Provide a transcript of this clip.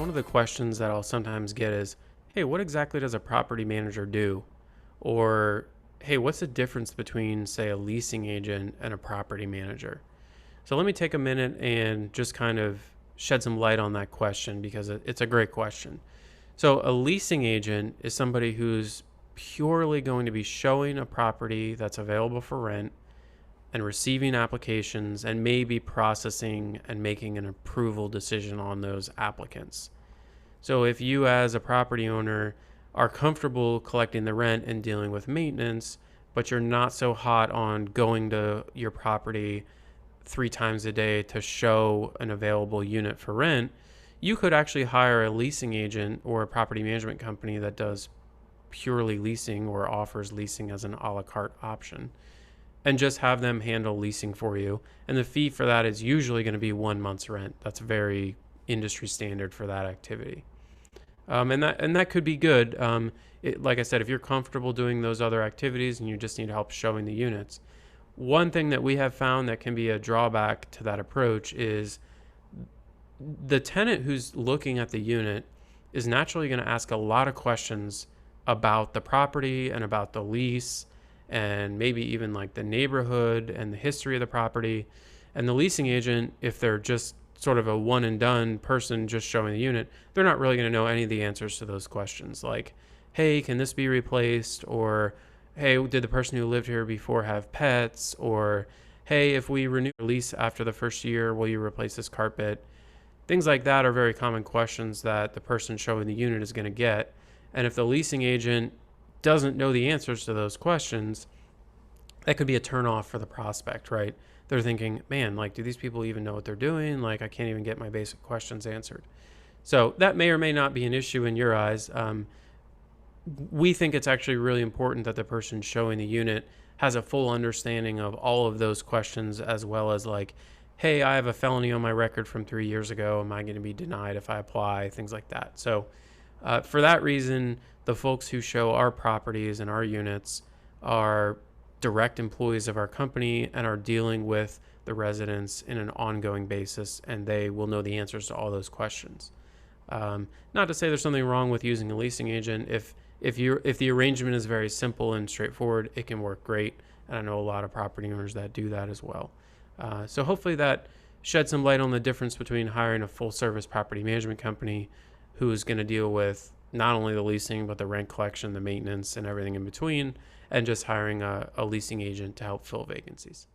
one of the questions that I'll sometimes get is, hey, what exactly does a property manager do? Or, hey, what's the difference between, say, a leasing agent and a property manager? So let me take a minute and just kind of shed some light on that question because it's a great question. So a leasing agent is somebody who's purely going to be showing a property that's available for rent and receiving applications and maybe processing and making an approval decision on those applicants. So if you as a property owner are comfortable collecting the rent and dealing with maintenance, but you're not so hot on going to your property 3 times a day to show an available unit for rent, you could actually hire a leasing agent or a property management company that does purely leasing or offers leasing as an a la carte option and just have them handle leasing for you. And the fee for that is usually going to be 1 month's rent. That's very industry standard for that activity. And that could be good. Like I said, if you're comfortable doing those other activities and you just need help showing the units, one thing that we have found that can be a drawback to that approach is the tenant who's looking at the unit is naturally going to ask a lot of questions about the property and about the lease and maybe even like the neighborhood and the history of the property. And the leasing agent, if they're just sort of a one and done person just showing the unit, they're not really going to know any of the answers to those questions. Like, hey, can this be replaced? Or, hey, did the person who lived here before have pets? Or, hey, if we renew your lease after the first year, will you replace this carpet? Things like that are very common questions that the person showing the unit is going to get. And if the leasing agent doesn't know the answers to those questions, that could be a turnoff for the prospect, right? They're thinking, man, like, do these people even know what they're doing? Like, I can't even get my basic questions answered. So that may or may not be an issue in your eyes. We think it's actually really important that the person showing the unit has a full understanding of all of those questions, as well as like, hey, I have a felony on my record from 3 years ago. Am I going to be denied if I apply? Things like that. So for that reason, the folks who show our properties and our units are direct employees of our company and are dealing with the residents in an ongoing basis, and they will know the answers to all those questions. Not to say there's something wrong with using a leasing agent. If the arrangement is very simple and straightforward, it can work great. And I know a lot of property owners that do that as well. So hopefully that sheds some light on the difference between hiring a full service property management company who is going to deal with not only the leasing, but the rent collection, the maintenance, and everything in between, and just hiring a leasing agent to help fill vacancies.